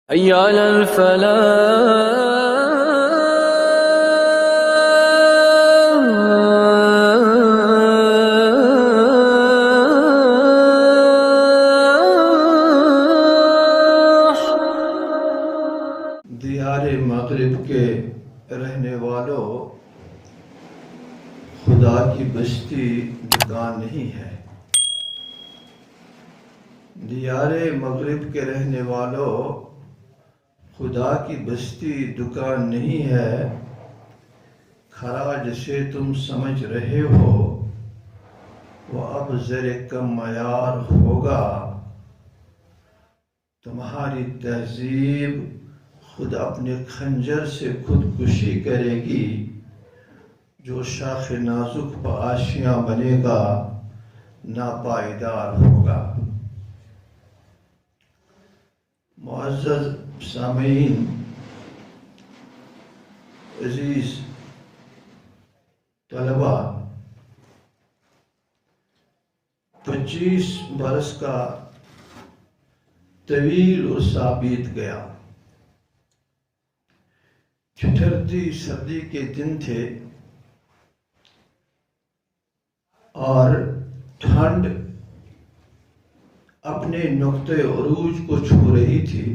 हय्या अलल फलाह। दियारे मगरिब के रहने वालों, खुदा की बस्ती दुकान नहीं है। दियारे मगरिब के रहने वालों, खुदा की बस्ती दुकान नहीं है। खराज से तुम समझ रहे हो वो अब ज़रे कम मयार होगा। तुम्हारी तहजीब खुद अपने खंजर से खुदकुशी करेगी। जो शाख नाजुक पर आशियाँ बनेगा नापायदार होगा। मुअज़्ज़ज़ सामीन, अज़ीज़ तलबा, 25 बरस का तवील उर्सा बीत गया। ठिठुरती सर्दी के दिन थे और ठंड अपने नुक्ते उरूज को छू रही थी।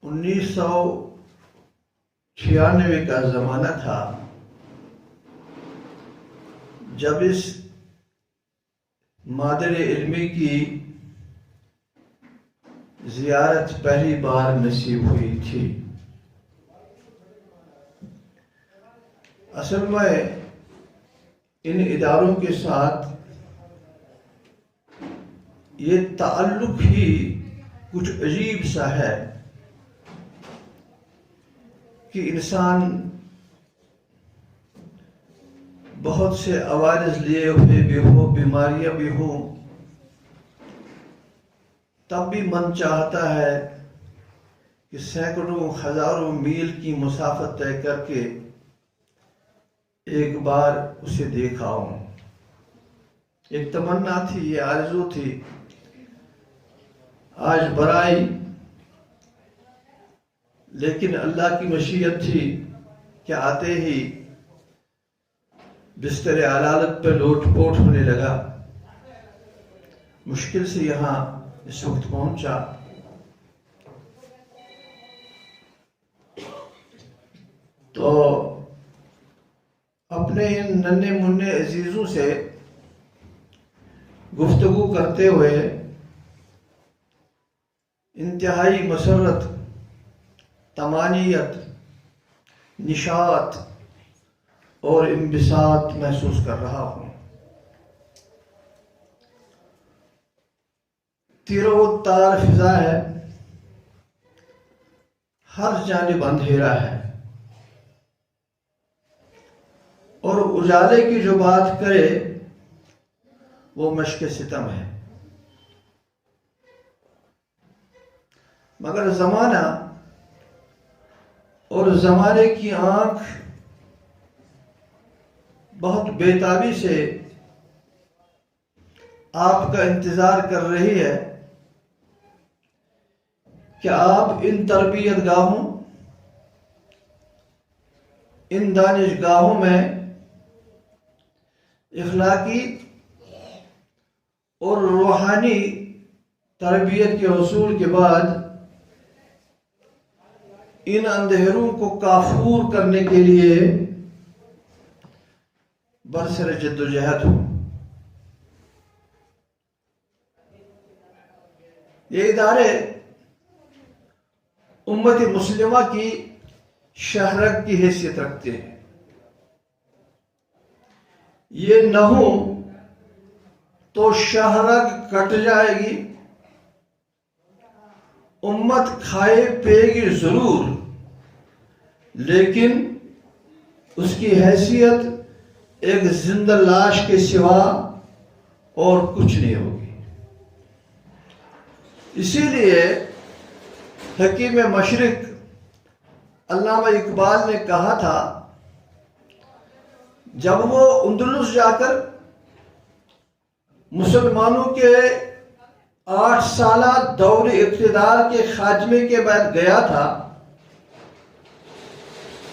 1996 का ज़माना था जब इस मादरे इल्मी की ज़ियारत पहली बार नसीब हुई थी। असल में इन इदारों के साथ ये ताल्लुक ही कुछ अजीब सा है कि इंसान बहुत से अवारिस लिए हुए भी हो, बीमारियां भी हो, तब भी मन चाहता है कि सैकड़ों हजारों मील की मुसाफत तय करके एक बार उसे देख आऊं। एक तमन्ना थी, ये आरज़ू थी। आज बराई, लेकिन अल्लाह की मशीयत थी कि आते ही बिस्तर अलालत पे लोटपोट होने लगा। मुश्किल से यहाँ इस वक्त पहुंचा। तो अपने इन नन्हे मुन्ने अजीजों से गुफ्तगू करते हुए इंतहाई मसरत, तमानियत, निशात और इंबिसात महसूस कर रहा हूं। तीरो तार फिजा है, हर जानिब अंधेरा है और उजाले की जो बात करे वो मश्क सितम है। मगर जमाना और जमाने की आंख बहुत बेताबी से आपका इंतजार कर रही है कि आप इन तरबियत गाहों, इन दानिश गाहों में इखलाकी और रूहानी तरबियत के हसूल के बाद इन अंधेरों को काफूर करने के लिए बरसर जद्दोजहद हो। ये इदारे उम्मत मुस्लिमा की शहरक की हैसियत रखते हैं। ये न हो तो शहरक कट जाएगी। उम्मत खाए पिएगी जरूर, लेकिन उसकी हैसियत एक जिंदा लाश के सिवा और कुछ नहीं होगी। इसीलिए हकीम मशरिक अल्लामा इकबाल ने कहा था, जब वो अंदलुस जाकर मुसलमानों के 8 साला दौर इक़्तिदार के खात्मे के बाद गया था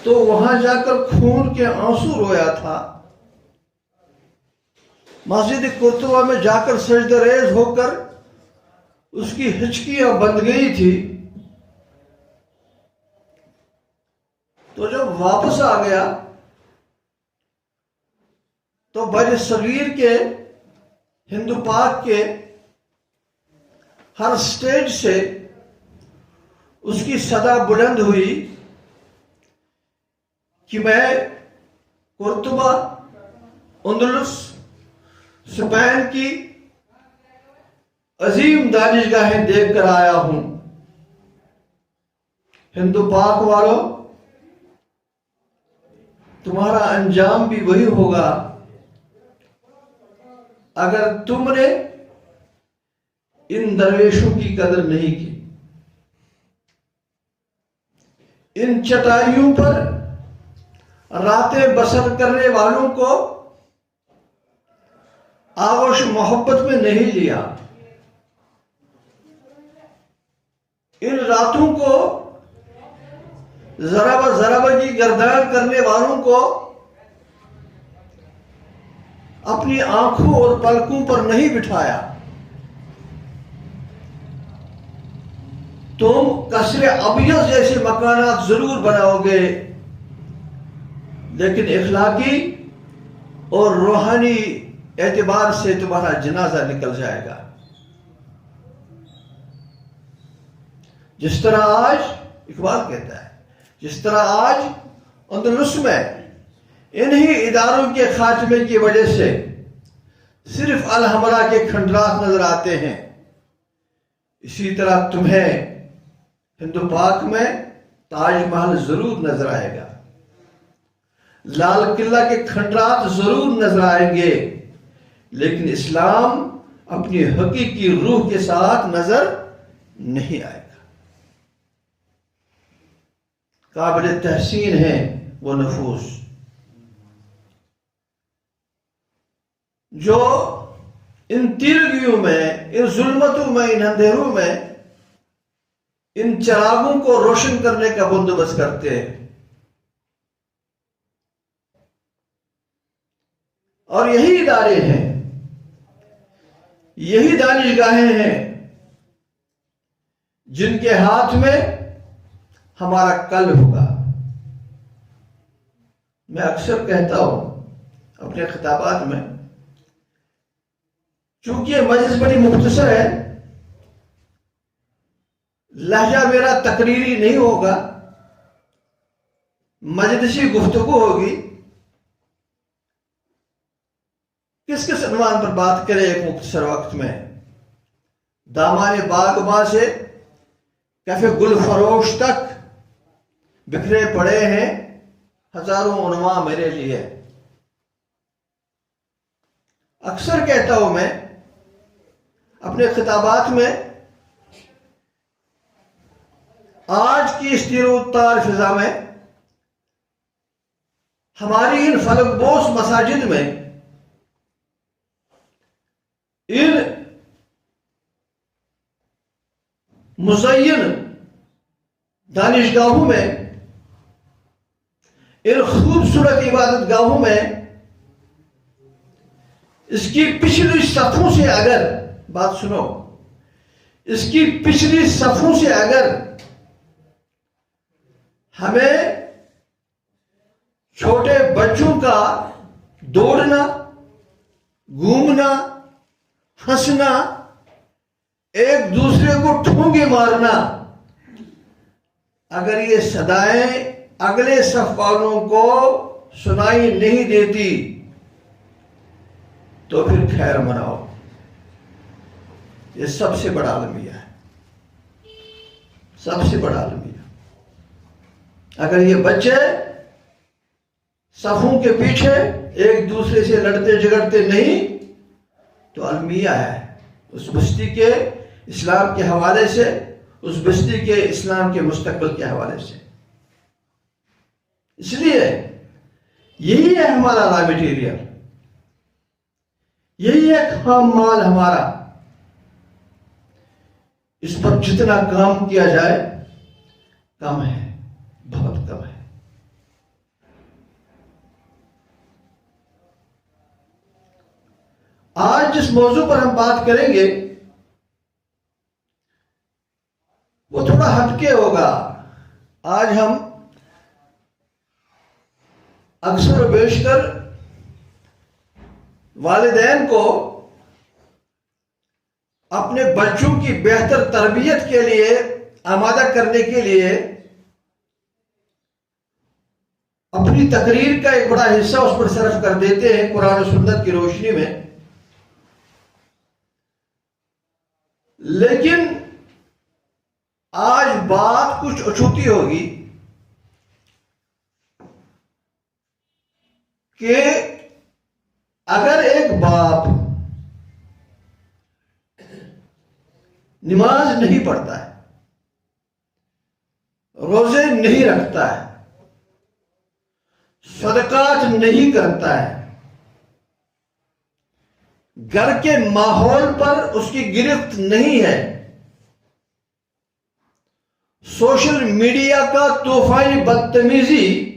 तो वहां जाकर खून के आंसू रोया था। मस्जिद कुर्तुबा में जाकर सजदरेज होकर उसकी हिचकियां बंद गई थी। तो जब वापस आ गया तो बर सगीर के हिंदू पाक के हर स्टेज से उसकी सदा बुलंद हुई कि मैं कुर्तुबा, अंदलुस, स्पेन की अजीम दानिशगाहें देख कर आया हूं। हिंदू पाक वालों, तुम्हारा अंजाम भी वही होगा अगर तुमने इन दरवेशों की कदर नहीं की। इन चटाइयों पर रातें बसर करने वालों को आगोश मोहब्बत में नहीं लिया। इन रातों को जरा की गर्दान करने वालों को अपनी आंखों और पलकों पर नहीं बिठाया। तुम कसरे अबियस जैसे मकानात जरूर बनाओगे, लेकिन इखलाकी और रूहानी एतबार से तुम्हारा जनाजा निकल जाएगा। जिस तरह आज इकबाल कहता है, जिस तरह आज अंदलुस में इन्हीं इदारों के खात्मे की वजह से सिर्फ अल हमरा के खंडरात नजर आते हैं, इसी तरह तुम्हें हिंदू पाक में ताजमहल जरूर नजर आएगा, लाल किला के खंडरात जरूर नजर आएंगे, लेकिन इस्लाम अपनी हकीकी रूह के साथ नजर नहीं आएगा। काबिल तहसीन है वो नफूस जो इन तिरगियों में, इन जुल्मतों में, इन अंधेरों में इन चिरागों को रोशन करने का बंदोबस्त करते हैं। और यही इदारे हैं, यही दानिशगाहें हैं जिनके हाथ में हमारा कल होगा। मैं अक्सर कहता हूं अपने खिताबात में, चूंकि मजलिस बड़ी मुख्तसर है, लहजा मेरा तकरीरी नहीं होगा, मजलिसी गुफ्तगू होगी। किस किस अनुमान पर बात करें एक मुख्तसर वक्त में? दामाने बागबा से कैफे गुल फरोश तक बिखरे पड़े हैं हजारों उन्वा मेरे लिए। अक्सर कहता हूं मैं अपने खिताबात में, आज की इस तीरोत्तार फिजा में हमारी इन फलकबोस मसाजिद में, इन मुज़य्यन दानिशगाहों में, इन खूबसूरत इबादत गाहों में इसकी पिछली सफों से अगर, बात सुनो, इसकी पिछली सफों से अगर हमें छोटे बच्चों का दौड़ना, घूमना, हंसना, एक दूसरे को ठूंगे मारना, अगर ये सदाएं अगले सफ वालों को सुनाई नहीं देती तो फिर खैर मनाओ। ये सबसे बड़ा अलमिया है, सबसे बड़ा अलमिया। अगर ये बच्चे सफों के पीछे एक दूसरे से लड़ते झगड़ते नहीं तो अलमिया है उस बस्ती के इस्लाम के हवाले से, उस बस्ती के इस्लाम के मुस्तकबिल के हवाले से। इसलिए यही है हमारा रॉ मटेरियल, यही है खाम माल हमारा। इस पर जितना काम किया जाए कम है, बहुत कम है। आज जिस मौजू पर हम बात करेंगे वो थोड़ा हटके होगा। आज हम अक्सर बेशतर वालिदैन को अपने बच्चों की बेहतर तरबियत के लिए आमादा करने के लिए अपनी तकरीर का एक बड़ा हिस्सा उस पर सर्फ कर देते हैं कुरान और सुन्नत की रोशनी में। लेकिन आज बात कुछ अछूती होगी कि अगर एक बाप नमाज नहीं पढ़ता है, रोजे नहीं रखता है, सदकात नहीं करता है, घर के माहौल पर उसकी गिरफ्त नहीं है, सोशल मीडिया का तूफानी बदतमीजी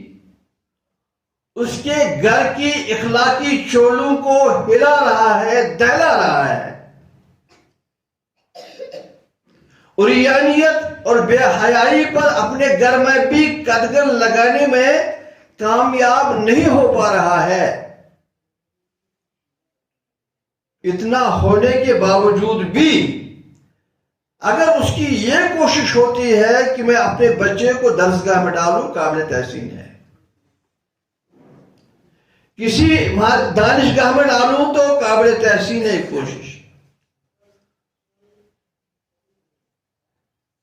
उसके घर की इखलाकी चोलों को हिला रहा है, दहला रहा है, उरियानियत और बेहयाई पर अपने घर में भी कदगन लगाने में कामयाब नहीं हो पा रहा है। इतना होने के बावजूद भी अगर उसकी यह कोशिश होती है कि मैं अपने बच्चे को दरसगाह में डालूं, काबिल तहसीन है। किसी दानिशगाह में डालूं तो काबिल तहसीन है कोशिश।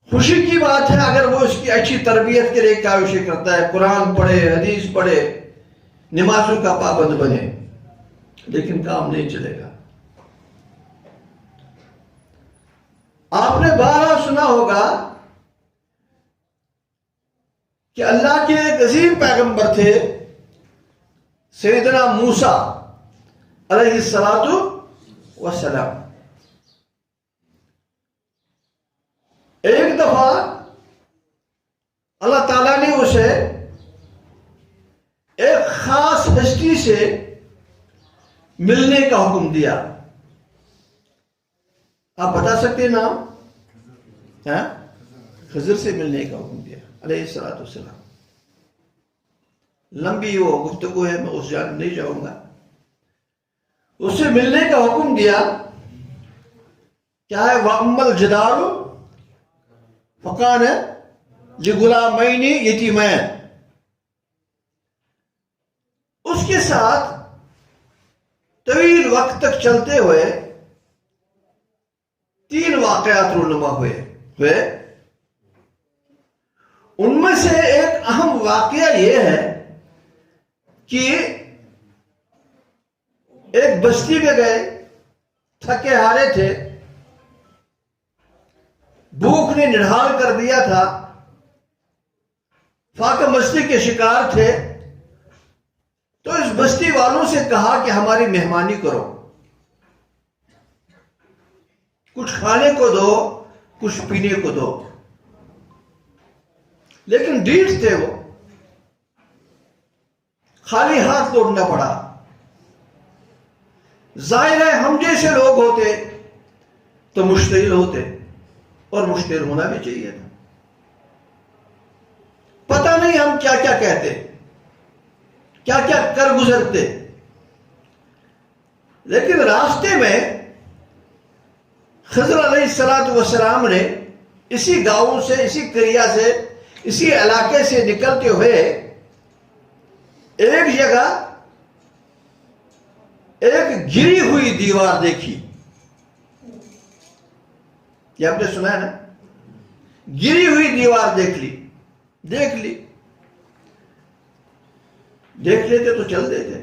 खुशी की बात है अगर वो उसकी अच्छी तरबियत के लिए काविशें करता है, कुरान पढ़े, हदीस पढ़े, नमाजों का पाबंद बने, लेकिन काम नहीं चलेगा। आपने बारहा सुना होगा कि अल्लाह के एक अजीम पैगंबर थे सैयदना मूसा अलैहिस्सलातु वस्सलाम। एक दफा अल्लाह ताला ने उसे एक खास हस्ती से मिलने का हुक्म दिया। आप बता सकते हैं नाम? खिज़र से मिलने का हुक्म दिया अलैहिस्सलातु वस्सलाम। लंबी वो गुफ्तगू है, मैं उस जान नहीं जाऊंगा। उससे मिलने का हुक्म दिया। क्या है? वअम्मल जिदारु फकान लिगुलामैनि यतीमैन। उसके साथ तवील वक्त तक चलते हुए 3 वाकयात रूनुमा हुए। उनमें से एक अहम वाकया यह है कि एक बस्ती में गए, थके हारे थे, भूख ने निढाल कर दिया था, फाका मस्ती के शिकार थे। तो इस बस्ती वालों से कहा कि हमारी मेहमानी करो, कुछ खाने को दो, कुछ पीने को दो। लेकिन ढीठ थे वो, खाली हाथ लौटना पड़ा। जाहिर है हम जैसे लोग होते तो मुश्तिल होते, और मुश्तिल होना भी चाहिए था। पता नहीं हम क्या क्या कहते, क्या क्या कर गुजरते। लेकिन रास्ते में खिज़र अलैहिस्सलातु वस्सलाम ने इसी गांव से, इसी करिया से, इसी इलाके से निकलते हुए एक जगह एक गिरी हुई दीवार देखी। ये आपने सुना है ना? गिरी हुई दीवार देख ली। देख लेते तो चल देते,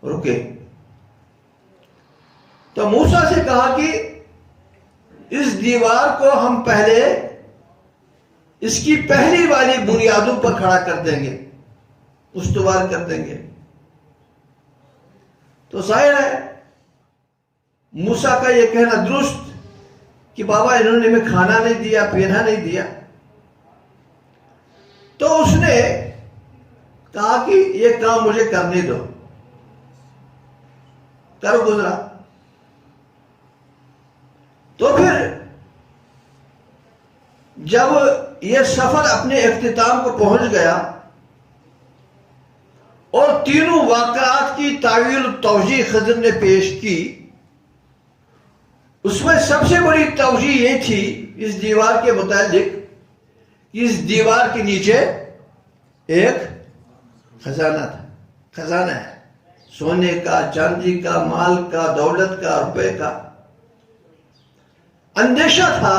रुके। तो मूसा से कहा कि इस दीवार को हम पहले इसकी पहली वाली बुनियादों पर खड़ा कर देंगे, उस्तवार कर देंगे। तो जाहिर है मूसा का यह कहना दुरुस्त कि बाबा इन्होंने हमें खाना नहीं दिया, पीना नहीं दिया। तो उसने कहा कि ये काम मुझे करने दो, कर गुजरा। तो फिर जब यह सफर अपने इख्तिताम को पहुंच गया और तीनों वाक़यात की तावील तौजीह खज़र ने पेश की, उसमें सबसे बड़ी तौजीह ये थी इस दीवार के मुतालिक, इस दीवार के नीचे एक खजाना था। खजाना है सोने का, चांदी का, माल का, दौलत का, रुपए का। अंदेशा था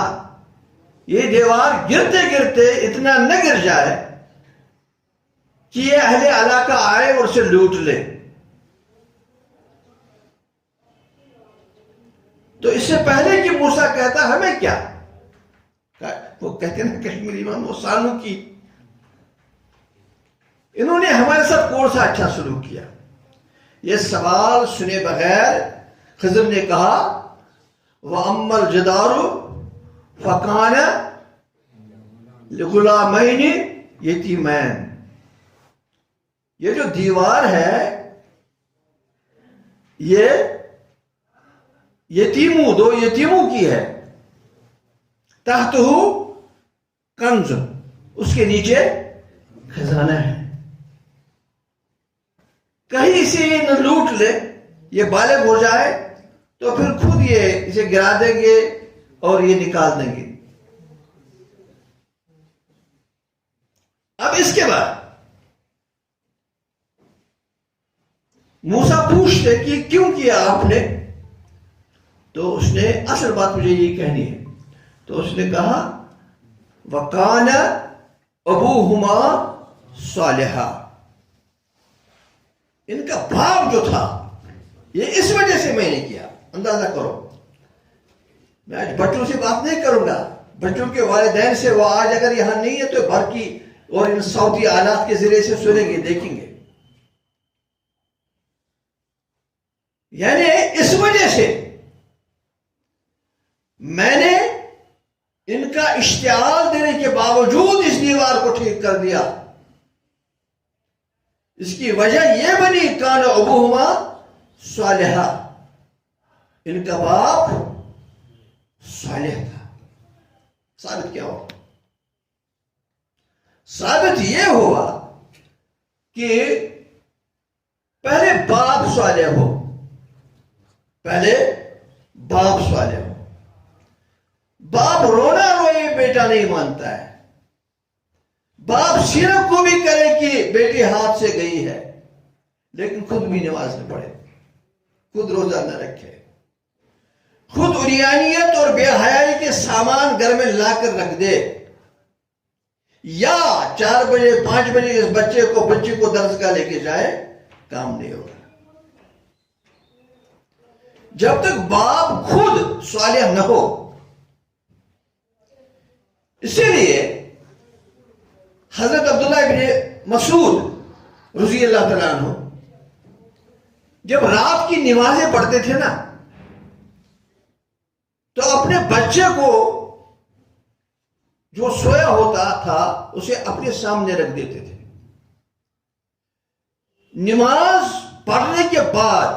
ये दीवार गिरते गिरते इतना न गिर जाए कि ये अहले इलाका आए और उसे लूट ले। तो इससे पहले कि मूसा कहता हमें क्या, वो कहते ना कश्मीरी में, वो सानू की, इन्होंने हमारे साथ कौन सा अच्छा सलूक किया। ये सवाल सुने बगैर खज़र ने कहा वह अम्मल जदारू फकान गुलामैन यतीमैन, ये जो दीवार है ये दो यतीमों की है। तहतहु कंज, उसके नीचे खजाना है, कहीं इसे ये न लूट ले, ये बालिग हो जाए तो फिर खुद ये इसे गिरा देंगे और ये निकाल देंगे। अब इसके बाद मूसा पूछते कि क्यों किया आपने, तो उसने असल बात मुझे ये कहनी है। तो उसने कहा वकान अबूहुमा सालिहा, इनका भाव जो था ये इस वजह से मैंने किया। अंदाजा करो, मैं आज बच्चों से बात नहीं करूंगा, बच्चों के वालिदैन से, वो आज अगर यहां नहीं है तो बाकी और इन सऊदी आलात के जरिए से सुनेंगे, देखेंगे। यानी इस वजह से मैंने इनका इश्तियाल देने के बावजूद इस दीवार को ठीक कर दिया। इसकी वजह यह बनी कान अबूहुमा सालिहा, इनका बाप सालिह था। साबित क्या हुआ? साबित यह हुआ कि पहले बाप सालिह हो, पहले बाप सालिह हो। बाप रोना रोए बेटा नहीं मानता है। बाप सिर्फ को भी करे कि बेटी हाथ से गई है, लेकिन खुद भी नमाज न पढ़े, खुद रोजा न रखे, खुद उरियानियत और बेहयाई के सामान घर में लाकर रख दे, या 4 बजे 5 बजे इस बच्चे को दरसगाह लेके जाए, काम नहीं होगा जब तक बाप खुद सालिह न हो। इसीलिए हजरत अब्दुल्लाह इब्न मसूद रज़ी अल्लाह तआला अन्हु जब रात की नमाजें पढ़ते थे ना, तो अपने बच्चे को जो सोया होता था उसे अपने सामने रख देते थे। नमाज पढ़ने के बाद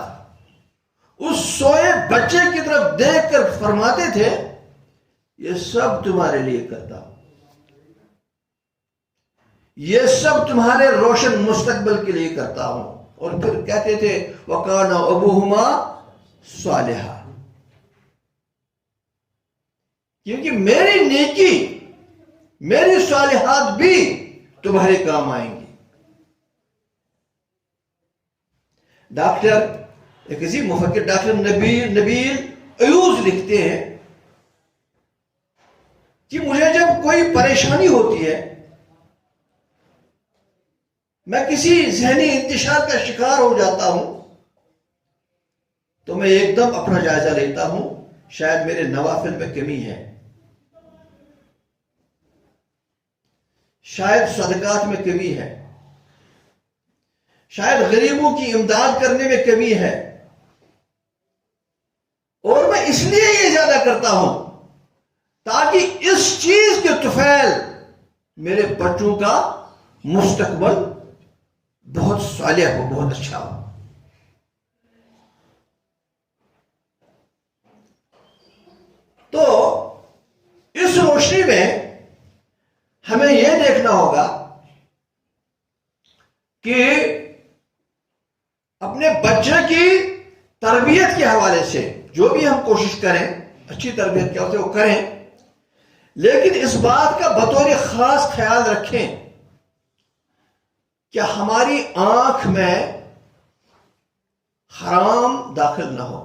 उस सोए बच्चे की तरफ देखकर फरमाते थे ये सब तुम्हारे लिए करता हूं, ये सब तुम्हारे रोशन मुस्तकबिल के लिए करता हूं। और फिर कहते थे वकाना अबूहुमा सालिहा, क्योंकि मेरी नेकी, मेरी सालिहात भी तुम्हारे काम आएंगी। डॉक्टर एक किसी मुफक्किर डॉक्टर नबील अयूज लिखते हैं कि मुझे जब कोई परेशानी होती है, मैं किसी जहनी इंतशार का शिकार हो जाता हूं, तो मैं एकदम अपना जायजा लेता हूं, शायद मेरे नवाफिल में कमी है, शायद सदकात में कमी है, शायद गरीबों की इमदाद करने में कमी है, और मैं इसलिए ये ज्यादा करता हूं ताकि इस चीज के तुफैल मेरे बच्चों का मुस्तकबल बहुत सालिह हो, बहुत अच्छा हो। तो इस रोशनी में हमें यह देखना होगा कि अपने बच्चे की तरबियत के हवाले से जो भी हम कोशिश करें, अच्छी तरबियत क्या होती है वो करें, लेकिन इस बात का बतौर खास ख्याल रखें कि हमारी आंख में हराम दाखिल ना हो,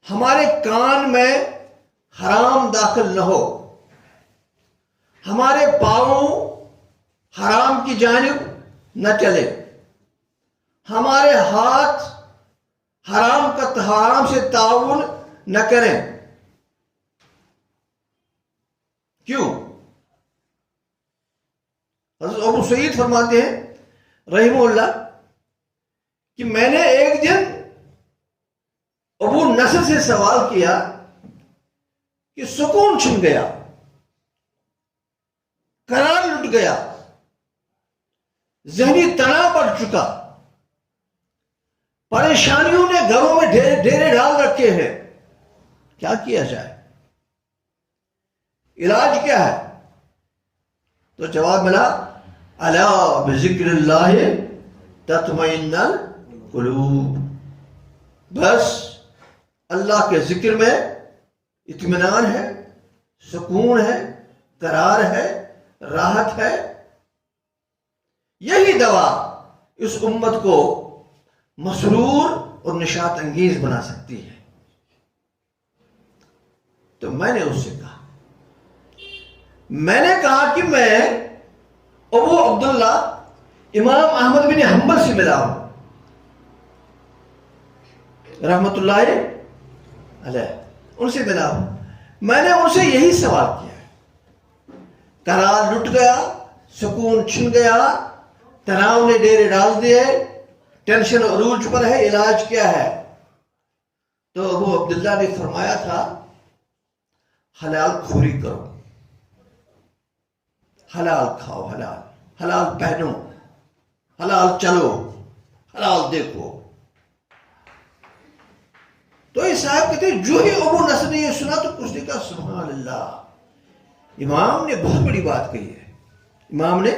हमारे कान में हराम दाखिल न हो, हमारे पांव हराम की जानिब न चले, हमारे हाथ हराम से ताउन न करें। क्यों? हज़रत अबू सईद फरमाते हैं रहीमहुल्लाह कि मैंने एक दिन अबू नसर से सवाल किया कि सुकून छिन गया, करार लुट गया, ज़हनी तनाव बढ़ चुका, परेशानियों ने घरों में डेरे डाल रखे हैं, क्या किया जाए, इलाज क्या है? तो जवाब मिला, अला बिज़िक्रिल्लाह तत्मइन्नुल कुलूब, बस अल्लाह के जिक्र में इत्मीनान है, सुकून है, करार है, राहत है। यही दवा इस उम्मत को मसरूर और निशात अंगेज बना सकती है। तो मैंने उससे कहा कि मैं अबू अब्दुल्ला इमाम अहमद बिन हंबल से मिला हूं रहमतुल्लाह अलैह, उनसे मिला हूं। मैंने उनसे यही सवाल किया, करार लुट गया, सुकून छिन गया, तनाव ने डेरे डाल दिए, टेंशन अरूज पर है, इलाज क्या है? तो अबू अब्दुल्ला ने फरमाया था, हलाल खोरी करो, हलाल खाओ, हलाल पहनो, हलाल चलो, हलाल देखो। तो ये साहब कहते जो ही अबू नसर ने ये सुना तो उसने कहा सुभान अल्लाह, इमाम ने बहुत बड़ी बात कही है, इमाम ने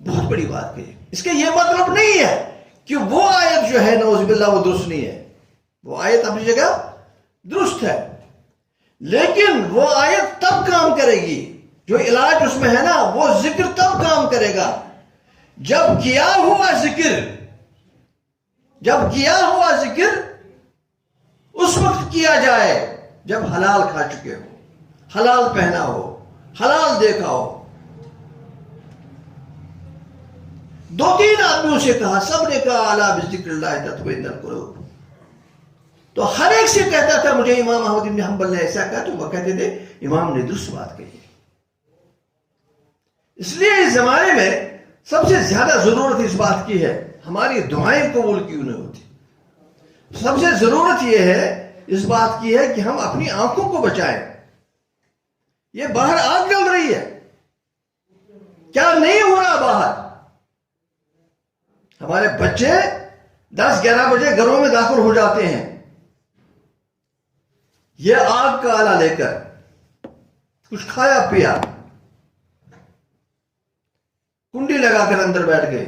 बहुत बड़ी बात कही है। इसका ये मतलब नहीं है कि वो आयत जो है नौज़ुबिल्लाह वो दुरुस्त नहीं है, वो आयत अपनी जगह दुरुस्त है, लेकिन वो आयत तब काम करेगी, जो इलाज उसमें है ना, वो जिक्र तब काम करेगा जब किया हुआ जिक्र उस वक्त किया जाए जब हलाल खा चुके हो, हलाल पहना हो, हलाल देखा हो। 2-3 आदमियों से कहा, सब ने कहा अला बिज़िक्रिल्लाह तत्मइन्नुल कुलूब। तो हर एक से कहता था मुझे इमाम अहमद इब्न हंबल ने ऐसा कहा, तो वह कहते थे इमाम ने दुरुस्त बात कही। इसलिए इस जमाने में सबसे ज्यादा जरूरत इस बात की है, हमारी दुआएं कबूल क्यों नहीं होती। सबसे जरूरत यह है, इस बात की है कि हम अपनी आंखों को बचाएं। ये बाहर आग जल रही है, क्या नहीं हो रहा बाहर? हमारे बच्चे 10-11 बजे घरों में दाखिल हो जाते हैं, ये आग का आला लेकर, कुछ खाया पिया, कुंडी लगाकर अंदर बैठ गए।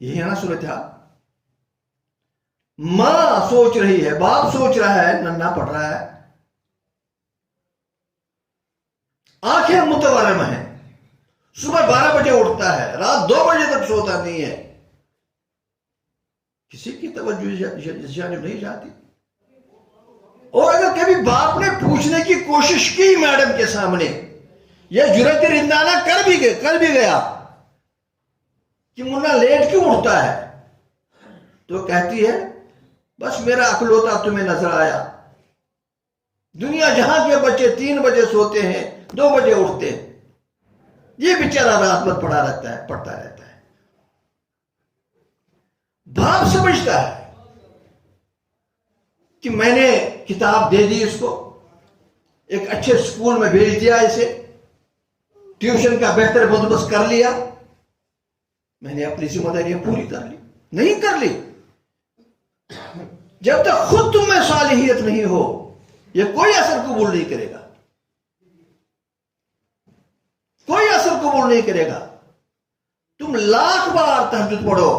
यही है ना सूरत। मां सोच रही है, बाप सोच रहा है, नन्हा पढ़ रहा है, आंखें मुतवरम है, सुबह 12 बजे उठता है, रात 2 बजे तक सोता नहीं है, किसी की तवज्जो जानिब नहीं जाती। और अगर कभी बाप ने पूछने की कोशिश की मैडम के सामने, यह जुरत रिंदाना कर भी गया कि मुन्ना लेट क्यों उठता है, तो कहती है बस मेरा अकलौता तुम्हें नजर आया, दुनिया जहां के बच्चे 3 बजे सोते हैं, 2 बजे उठते हैं, ये बेचारा रात भर पढ़ता रहता है। बाप समझता है कि मैंने किताब दे दी इसको, एक अच्छे स्कूल में भेज दिया, इसे ट्यूशन का बेहतर बंदोबस्त कर लिया, मैंने अपनी जिम्मेदारियां पूरी कर ली? नहीं कर ली। जब तक खुद तुम में सालिहियत नहीं हो, यह कोई असर कबूल नहीं करेगा, कोई असर कबूल नहीं करेगा। तुम लाख बार तहज्जुद पढ़ो,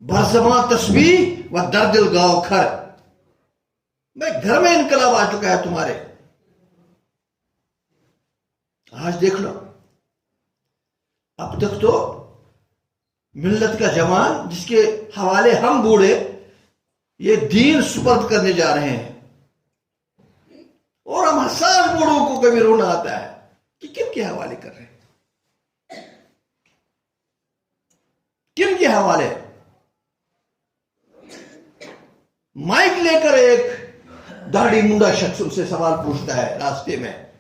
बरज़बां तस्बीह व दर्दिल गाँव खर, मैं घर में इनकलाब आ चुका है तुम्हारे। आज देख लो, अब तक तो मिल्लत का जवान जिसके हवाले हम बूढ़े ये दीन सुपर्द करने जा रहे हैं, और हम हसास बूढ़ों को कभी रोना आता है कि किन के हवाले कर रहे हैं, किन के हवाले। माइक लेकर एक दाढ़ी मुंडा शख्स उनसे सवाल पूछता है रास्ते में,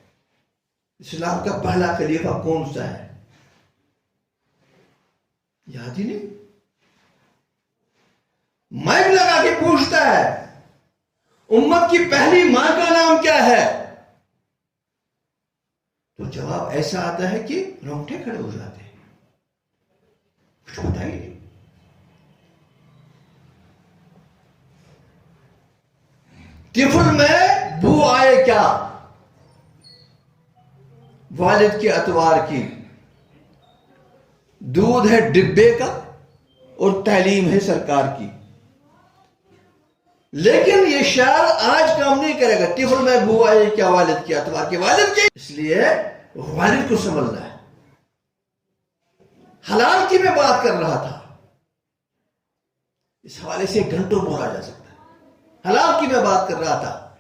इस्लाम का पहला खलीफा कौन सा है? याद ही नहीं। माइक लगा के पूछता है, उम्मत की पहली मां का नाम क्या है? तो जवाब ऐसा आता है कि रोंगटे खड़े हो जाते हैं, कुछ पता ही नहीं। टिफिन में बू आए क्या? वालिद के अतवार की, दूध है डिब्बे का और तालीम है सरकार की। लेकिन ये शायर आज काम नहीं करेगा। टिफिन में बू आए क्या? वालिद के अतवार के, वालिद के, इसलिए वालिद को समझना है। हलाल की मैं बात कर रहा था, इस हवाले से घंटों बोला जा सकता है। हलाल की मैं बात कर रहा था,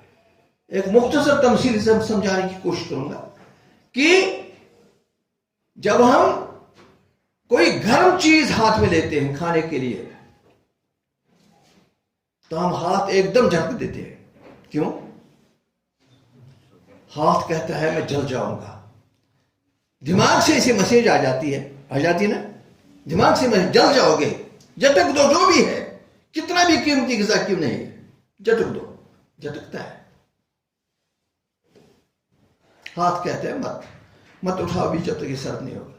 एक मुख्तसर तमसील से समझाने की कोशिश करूंगा कि जब हम कोई गर्म चीज हाथ में लेते हैं खाने के लिए, तो हम हाथ एकदम झटक देते हैं। क्यों? हाथ कहता है मैं जल जाऊंगा। दिमाग से इसे मैसेज आ जाती है ना, दिमाग से मैसेज जल जाओगे, झटक दो, जो भी है, कितना भी कीमती ग़िज़ा क्यों नहीं, झटक दो। झटकता है हाथ, कहते हैं मत उठाओ भी जब तक ये सर्व नहीं होगा।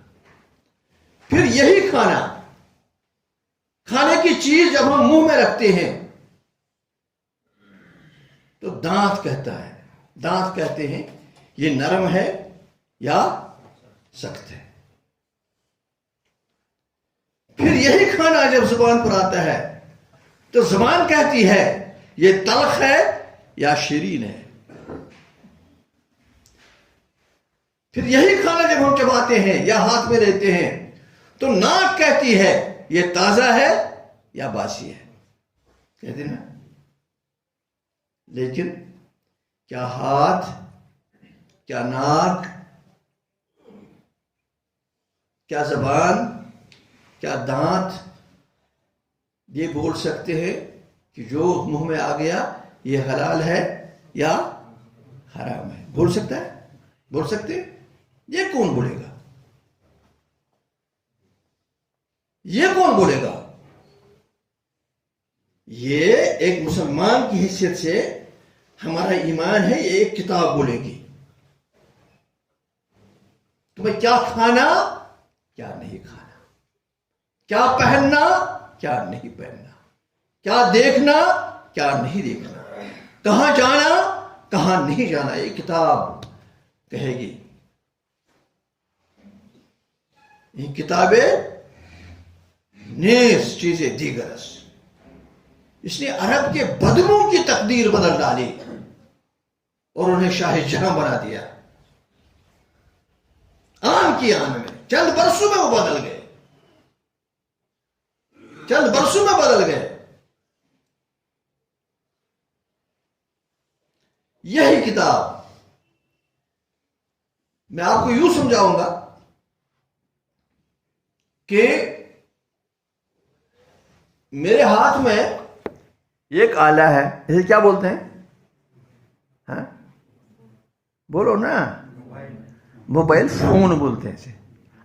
फिर यही खाने की चीज जब हम मुंह में रखते हैं तो दांत कहते हैं ये नरम है या सख्त है। फिर यही खाना जब जुबान पर आता है तो जुबान कहती है ये तल्ख है या शीरीन है। फिर यही खाना जब हम चबाते हैं या हाथ में लेते हैं तो नाक कहती है ये ताजा है या बासी है, कहते ना। लेकिन क्या हाथ, क्या नाक, क्या जबान, क्या दांत ये बोल सकते हैं कि जो मुंह में आ गया ये हलाल है या हराम है? बोल सकता है? बोल सकते हैं? ये कौन बोलेगा? ये कौन बोलेगा? ये एक मुसलमान की हैसियत से हमारा ईमान है, ये एक किताब बोलेगी तुम्हें क्या खाना, क्या नहीं खाना, क्या पहनना, क्या नहीं पहनना, क्या देखना, क्या नहीं देखना, कहां जाना, कहां नहीं जाना, ये किताब कहेगी। ये किताबें नेस चीजें दीगरस, इसने अरब के बदलुओं की तकदीर बदल डाली और उन्हें शाहजहां बना दिया। आम की आम में चंद बरसों में वो बदल गए, चंद बरसों में बदल गए। यही किताब मैं आपको यूं समझाऊंगा कि मेरे हाथ में एक आला है, इसे क्या बोलते हैं? हाँ? बोलो ना, मोबाइल फोन बोलते हैं इसे।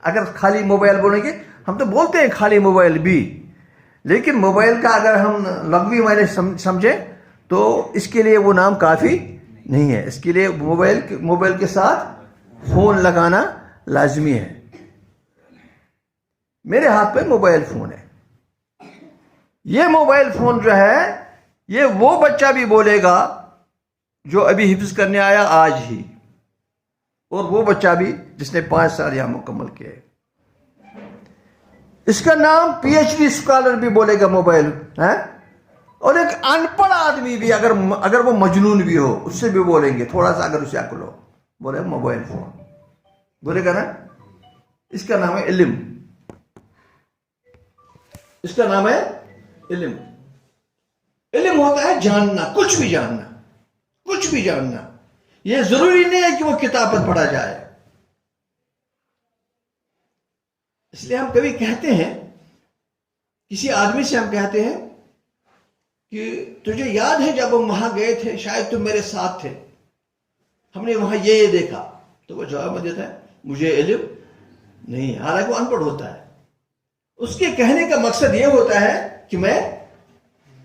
अगर खाली मोबाइल बोलेंगे, हम तो बोलते हैं खाली मोबाइल भी, लेकिन मोबाइल का अगर हम लघवी मायने समझे तो इसके लिए वो नाम काफ़ी नहीं है। इसके लिए मोबाइल के साथ फ़ोन लगाना लाजमी है। मेरे हाथ पे मोबाइल फ़ोन है। ये मोबाइल फ़ोन जो है, ये वो बच्चा भी बोलेगा जो अभी हिफ्ज करने आया आज ही, और वो बच्चा भी जिसने 5 साल यहां मुकम्मल किए। इसका नाम पीएचडी स्कॉलर भी बोलेगा मोबाइल है, और एक अनपढ़ आदमी भी अगर वो मजनून भी हो उससे भी बोलेंगे, थोड़ा सा अगर उसे अक्ल हो, बोले मोबाइल फोन बोलेगा ना। इसका नाम है इल्म। इसका नाम है इल्म। इल्म होता है जानना, कुछ भी जानना, कुछ भी जानना। यह जरूरी नहीं है कि वो किताब पर पढ़ा जाए। इसलिए हम कभी कहते हैं, किसी आदमी से हम कहते हैं कि तुझे याद है जब हम वहां गए थे, शायद तुम मेरे साथ थे, हमने वहां ये देखा, तो वो जवाब में देता है मुझे इल्म नहीं है, हालांकि वो अनपढ़ होता है। उसके कहने का मकसद ये होता है कि मैं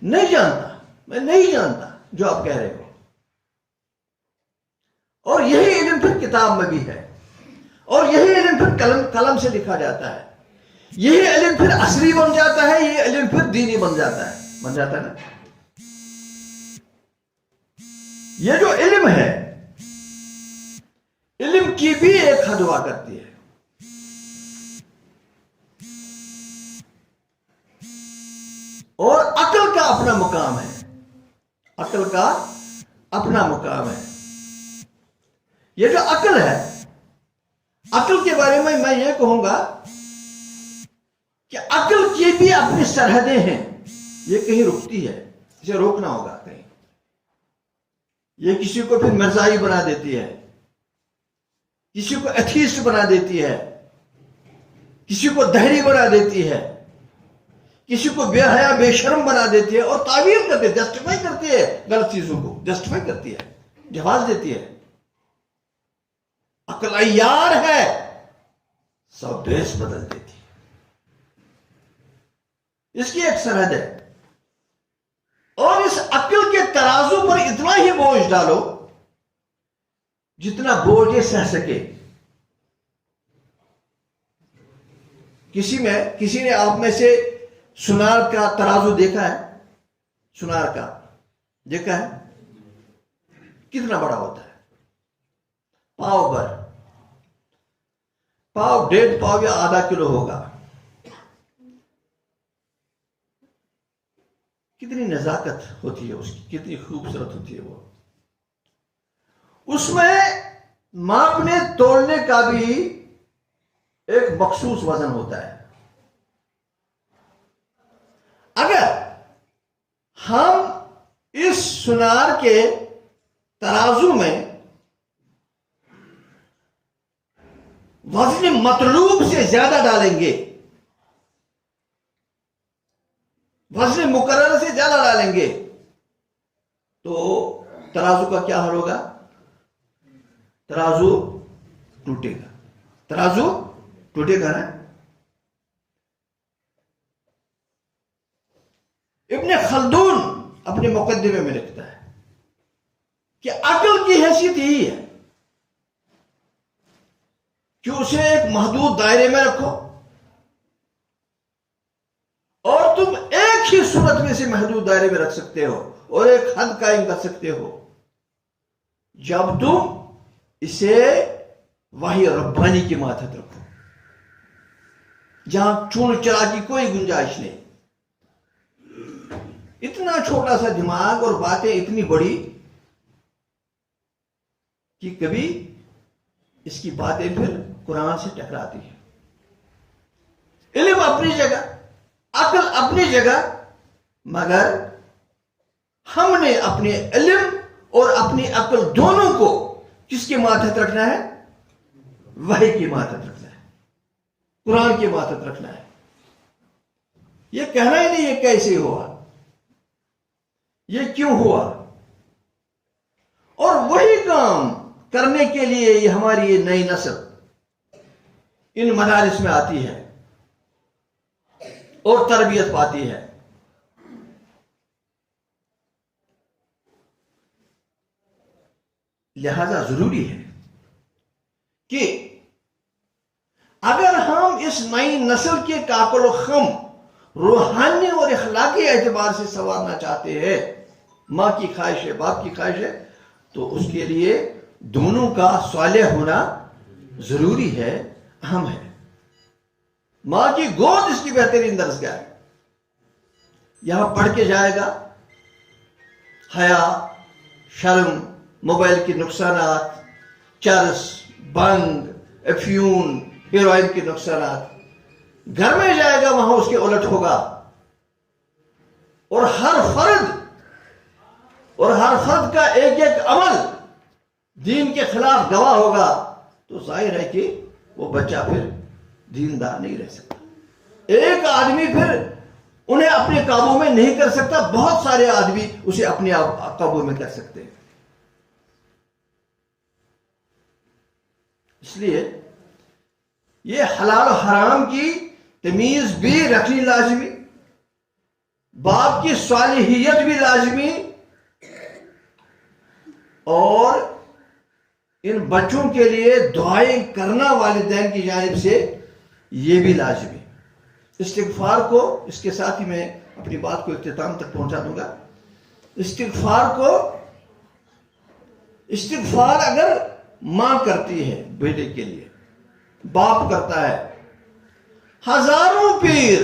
नहीं जानता जो आप कह रहे हो। और यही इल्म फिर किताब में भी है, और यही इल्म फिर कलम से लिखा जाता है। यही इल्म फिर असली बन जाता है, यही इल्म फिर दीनी बन जाता है ना। ये जो इल्म है, इल्म की भी एक हद हुआ करती है। और अक्ल का अपना मुकाम है, अक्ल का अपना मुकाम है। ये जो अक्ल है, अक्ल के बारे में मैं ये कहूंगा कि अक्ल की भी अपनी सरहदें हैं। ये कहीं रुकती है, इसे रोकना होगा कहीं। ये किसी को फिर मिर्जाई बना देती है, किसी को एथीस्ट बना देती है, किसी को दहरी बना देती है, किसी को बेहया बेशर्म बना देती है, और तावील करती है, जस्टिफाई करती है, गलत चीजों को जस्टिफाई करती है, जवाब देती है। अक्ल अय्यार है, सब बेस बदल देती है। इसकी एक सरहद है। और इस अक्ल के तराजू पर इतना ही बोझ डालो जितना बोझ ये सह सके। किसी ने आप में से सुनार का तराजू देखा है? सुनार का देखा है? कितना बड़ा होता है? पाव भर, पाव, 1.5 पाव या आधा किलो होगा। कितनी नजाकत होती है उसकी, कितनी खूबसूरत होती है वो। उसमें मापने तोड़ने का भी एक मखसूस वजन होता है। अगर हम इस सुनार के तराजू में वजन मतलूब से ज्यादा डालेंगे, वजन मुकर्रर से ज्यादा डालेंगे, तो तराजू का क्या हाल होगा? तराजू टूटेगा, तराजू टूटेगा ना। इब्ने खल्दून अपने मुकद्दमे में लिखता है कि अक्ल की हैसियत यही है कि उसे एक महदूद दायरे में रखो, और तुम एक ही सूरत में से महदूद दायरे में रख सकते हो और एक हद कायम कर सकते हो जब तुम इसे वही रब्बानी की मातहत रखो, जहां चूल चला की कोई गुंजाइश नहीं। इतना छोटा सा दिमाग और बातें इतनी बड़ी कि कभी इसकी बातें फिर कुरान से टकराती है। इल्म अपनी जगह, अक्ल अपनी जगह, मगर हमने अपने इल्म और अपनी अक्ल दोनों को किसके मातहत रखना है? वही की मातहत रखना है, कुरान की मातहत रखना है। यह कहना ही नहीं ये कैसे हुआ, ये क्यों हुआ। और वही काम करने के लिए ये हमारी ये नई नस्ल इन मदारिस में आती है और तरबियत पाती है। लिहाजा जरूरी है कि अगर हम इस नई नस्ल के काकुल खम रूहानी और इखलाकी एतबार से संवारना चाहते हैं, माँ की ख्वाहिश है, बाप की ख्वाहिश है, तो उसके लिए दोनों का सालेह होना जरूरी है, अहम है। माँ की गोद इसकी बेहतरीन दरसगाह है। यहां पढ़ के जाएगा हया, शर्म, मोबाइल के नुकसानात, चरस, बंग, अफ्यून, हेरोइन के नुकसानात। घर में जाएगा वहां उसके उलट होगा। और हर फर्द का एक एक अमल दीन के खिलाफ गवाह होगा, तो जाहिर है कि वो बच्चा फिर दीनदार नहीं रह सकता। एक आदमी फिर उन्हें अपने काबू में नहीं कर सकता, बहुत सारे आदमी उसे अपने काबू में कर सकते हैं। इसलिए ये हलाल और हराम की तमीज भी रखनी लाजमी, बाप की सालिहियत भी लाजमी, और इन बच्चों के लिए दुआएं करना वालिदैन की जानिब से ये भी लाजमी। इस्तिग़फ़ार को, इसके साथ ही मैं अपनी बात को इख्तिताम तक पहुंचा दूंगा। इस्तिग़फ़ार अगर मां करती है बेटे के लिए, बाप करता है, हजारों पीर,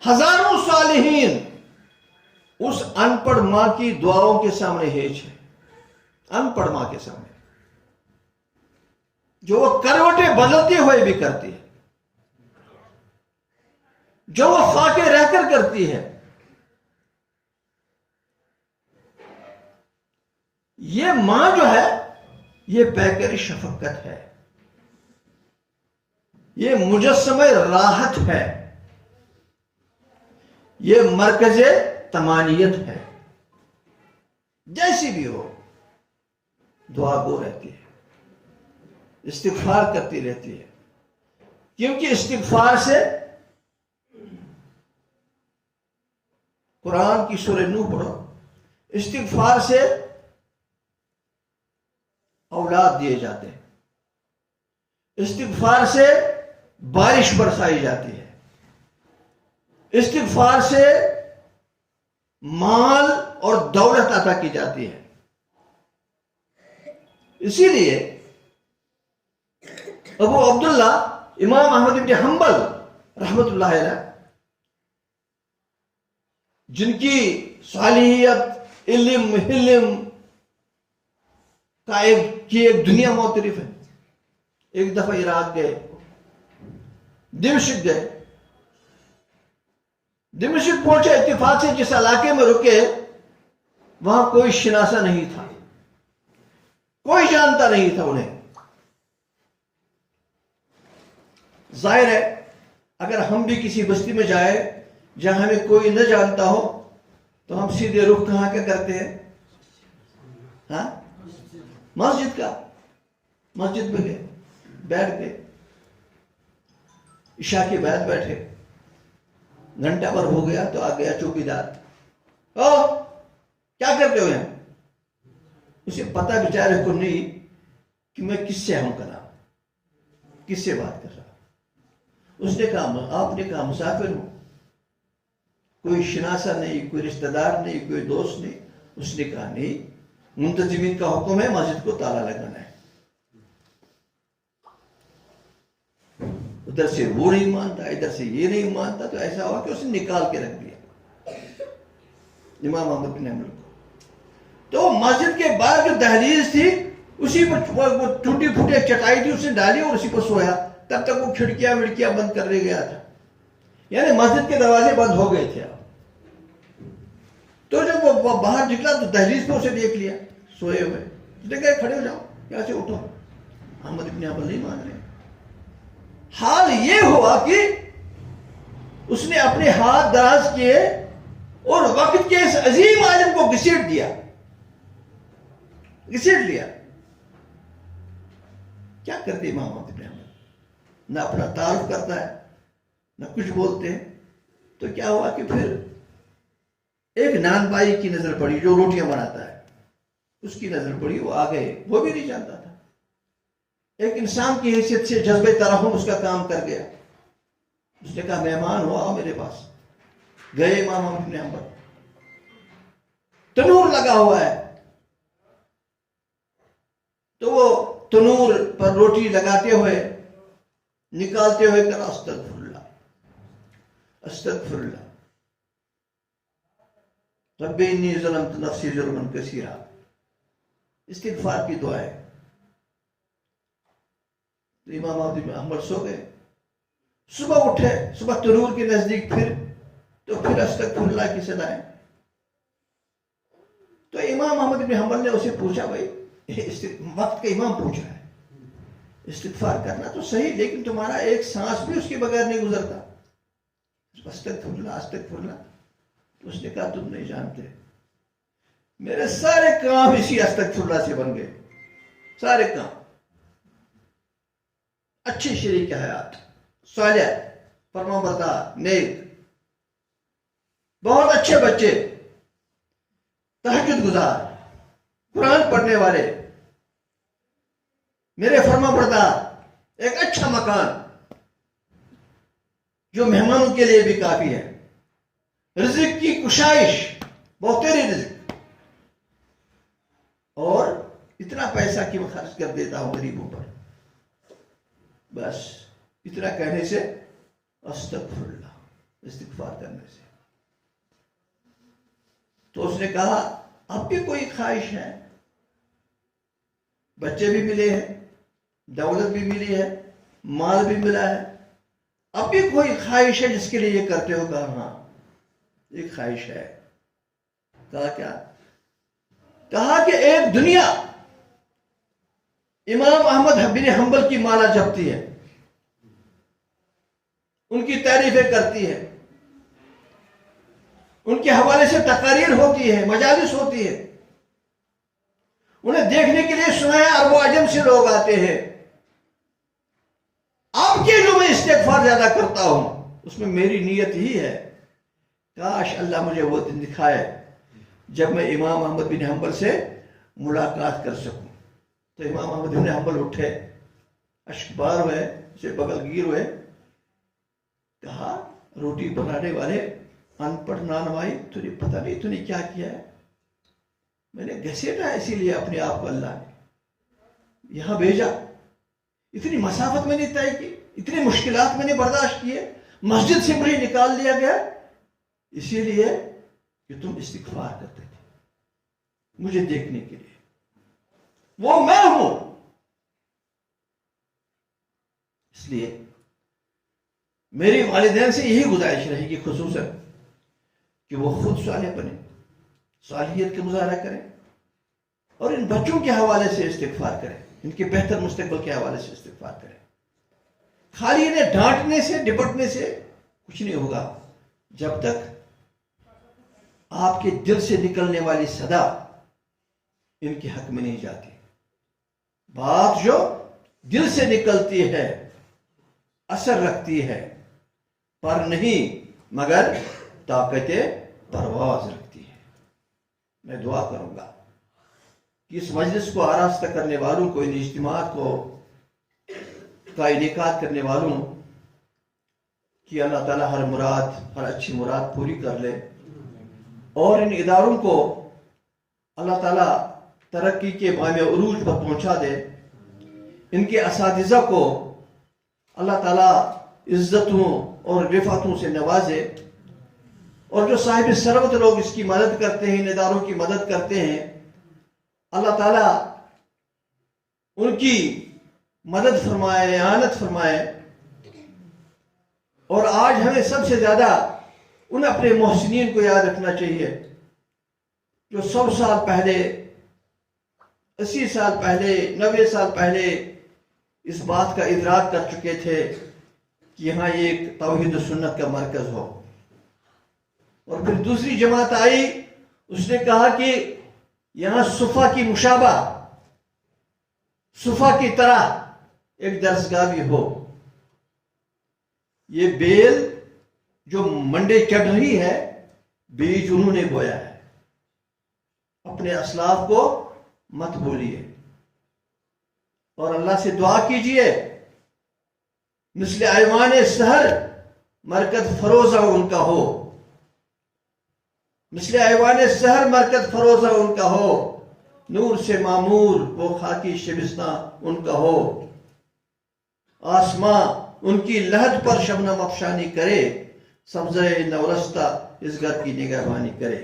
हजारों सालिहीन उस अनपढ़ मां की दुआओं के सामने हेज है। अनपढ़ मां के सामने जो वो करवटें बदलते हुए भी करती है, जो वो फाके रहकर करती है, ये मां जो है ये पैकरी शफकत है, ये मुजस्समे राहत है, ये मरकज़े तमानियत है। जैसी भी हो दुआ गो रहती है, इस्तिग़फ़ार करती रहती है, क्योंकि इस्तिग़फ़ार से, कुरान की सूरह नूह पढ़ो, इस्तिग़फ़ार से औलाद दिए जाते हैं, इस्तिग़फ़ार से बारिश बरसाई जाती है, इस्तिग़फ़ार से माल और दौलत अता की जाती है। इसीलिए अबू अब्दुल्ला इमाम अहमद इब्न हंबल रहमतुल्लाह अलैह, जिनकी सालिहियत, इल्म, हिल्म का एक दुनिया मुतरिफ है, एक दफा इराक गए, दिमश्क गए, दिमश्क पहुंचे, इत्तेफाक से जिस इलाके में रुके वहां कोई शिनासा नहीं था, कोई जानता नहीं था उन्हें। जाहिर है अगर हम भी किसी बस्ती में जाए जहां हमें कोई न जानता हो, तो हम सीधे रुख कहां का करते हैं? हाँ, मस्जिद का। मस्जिद में गए, बैठ गए, इशा के बाद बैठे, घंटा भर हो गया तो आ गया चौकीदार, ओ क्या करते हो यहां? उसे पता बेचारे को नहीं कि मैं किससे हूं कर रहा, किससे बात कर रहा। उसने कहा, आपने कहा मुसाफिर हूं, कोई शिनासा नहीं, कोई रिश्तेदार नहीं, कोई दोस्त नहीं। उसने कहा नहीं, मुंतजिमीन का हुक्म है मस्जिद को ताला लगाना है। उधर से वो नहीं मानता, इधर से ये नहीं मानता, तो ऐसा हुआ कि उसने निकाल के रख दिया इमाम अहमद बिन हंबल को। तो मस्जिद के बाहर जो दहलीज थी उसी पर वो टूटी फूटी एक चटाई थी, उसने डाली और उसी पर सोया। तब तक वो खिड़कियां विड़कियां बंद करने गया था, यानी मस्जिद के दरवाजे बंद हो गए थे। तो जब वो बाहर निकला तो दहलीज पे उसे देख लिया सोए हुए। उसने कहा खड़े हो जाओ, यहाँ से उठो। अहमद इब्न हंबल नहीं मान रहे। हाल ये हुआ कि उसने अपने हाथ दराज किए और वक्त के इस अजीम आलिम को घसीट दिया, घसीट लिया। क्या करते इमाम अहमद इब्न हंबल? ना अपना तारुफ करता है, ना कुछ बोलते हैं। तो क्या हुआ कि फिर एक नान भाई की नजर पड़ी जो रोटियां बनाता है। उसकी नजर पड़ी, वो आ गए, वो भी नहीं जानता था। एक इंसान की हैसियत से जज्बे तरहम उसका काम कर गया। उसने कहा मेहमान हो, आओ मेरे पास। गए इमाम अहमद बिन हंबल, तनूर लगा हुआ है, तो वो तनूर पर रोटी लगाते हुए निकालते हुए कहा अस्तगफिरुल्लाह अस्तगफिरुल्लाह रब्बी इन्नी ज़लमतु नफ्सी ज़ुल्मन कसीरा, इस्तिग़फ़ार की दुआ है। तो इमाम अहमद बिन हंबल सो गए। सुबह उठे, सुबह तनूर के नजदीक फिर अस्तगफिरुल्लाह की सदाएं। तो इमाम अहमद बिन हंबल ने उसे पूछा, भाई वक्त का इमाम पूछ रहा है, इस्तिग़फ़ार करना तो सही, लेकिन तुम्हारा एक सांस भी उसके बगैर नहीं गुजरता, अस्तगफिरुल्लाह अस्तगफिरुल्लाह। तो उसने कहा तुम नहीं जानते, मेरे सारे काम इसी अस्तगफिरुल्लाह से बन गए, सारे काम। अच्छी शरीक हयात, सालिह, फरमाबरदार, नेक, बहुत अच्छे बच्चे, तहज्जुद गुजार, कुरान पढ़ने वाले, मेरे फरमाबरदार, एक अच्छा मकान जो मेहमानों के लिए भी काफी है, रिज़्क़ की कुशाइश, बहुत तेरी रिज़्क़, और इतना पैसा कि मैं खर्च कर देता हूं गरीबों पर। बस इतना कहने से, अस्तगफिरुल्लाह, इस्तिग़फ़ार करने से। तो उसने कहा अब भी कोई ख्वाहिश है? बच्चे भी मिले हैं, दौलत भी मिली है, माल भी मिला है, अब भी कोई ख्वाहिश है जिसके लिए ये करते हो? कहा हाँ, एक ख्वाहिश है। कहा क्या? कहा कि एक दुनिया इमाम अहमद बिन हंबल की माला जपती है, उनकी तारीफें करती है, उनके हवाले से तकारीर होती है, मजालिस होती है, उन्हें देखने के लिए सुना है अरबो अजम से लोग आते हैं। आपके जो मैं इस्तिग़फ़ार ज्यादा करता हूं, उसमें मेरी नीयत ही है, काश अल्लाह मुझे वो दिन दिखाए जब मैं इमाम अहमद बिन हंबल से मुलाकात कर सकूं। तो इमाम अहमद बिन हंबल उठे, अश्कबार हुए, उसे बगलगीर हुए, कहा रोटी बनाने वाले अनपढ़ नानवाई, तुझे पता नहीं तूने क्या किया है? मैंने घसीटा इसीलिए अपने आप को अल्लाह ने यहां भेजा, इतनी मसाफत मैंने तय की, इतनी मुश्किलात मैंने बर्दाश्त किए, मस्जिद से मुझे निकाल दिया गया इसीलिए कि तुम इस्तिग़फ़ार करते थे मुझे देखने के लिए, वो मैं हूं। इसलिए मेरी वालिदैन से यही गुजारिश रहेगी खुसूसन कि वो खुद सालिह बने, सालियत का मुजाहरा करें, और इन बच्चों के हवाले से इस्तिग़फ़ार करें, इनके बेहतर मुस्तक़बिल के हवाले से इस्तिग़फ़ार करें। खाली इन्हें डांटने से, डिपटने से कुछ नहीं होगा जब तक आपके दिल से निकलने वाली सदा इनके हक में नहीं जाती। बात जो दिल से निकलती है असर रखती है, पर नहीं मगर ताकते परवाज रखती है। मैं दुआ करूंगा कि इस मजलिस को आरास्ता करने वालों को, इन इज्तिमात को का इनेकाद करने वालों कि अल्लाह ताला हर मुराद, हर अच्छी मुराद पूरी कर ले, और इन इदारों को अल्लाह ताला तरक्की के बामे उरूज पर पहुंचा दे, इनके असातिज़ा को अल्लाह ताला इज्जतों और रिफातों से नवाजे, और जो साहिब सरवत लोग इसकी मदद करते हैं, इन इदारों की मदद करते हैं, अल्लाह ताला उनकी मदद फरमाए, आनत फरमाए। और आज हमें सबसे ज्यादा उन अपने मोहसिनीन को याद रखना चाहिए जो 100 साल पहले, 80 साल पहले, 90 साल पहले इस बात का इदराक कर चुके थे कि यहाँ एक तौहीद व सुन्नत का मरकज हो। और फिर दूसरी जमात आई, उसने कहा कि यहाँ सुफा की मुशाबा, सुफा की तरह एक दरसगाह भी हो। ये बेल जो मंडे चढ़ रही है, बीज उन्होंने बोया है, अपने असलाफ को मत भूलिए और अल्लाह से दुआ कीजिए मिस्ल ऐवान सहर मरकज फरोजा उनका हो, मिस्ल ऐवान सहर मरकज फरोजा उनका हो, नूर से मामूर वो खाकी शबिस्ता उनका हो, आसमां उनकी लहद पर शबनम अफशानी करे, सब्ज़े नवरस्ता इस घर की निगहबानी करे।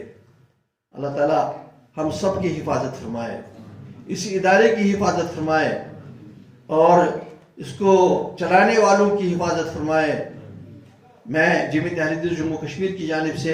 अल्लाह ताला हम सब की हिफाजत फरमाए, इस इदारे की हिफाजत फरमाए और इसको चलाने वालों की हिफाजत फरमाए। मैं जमीयत अहले हदीस जम्मू कश्मीर की जानिब से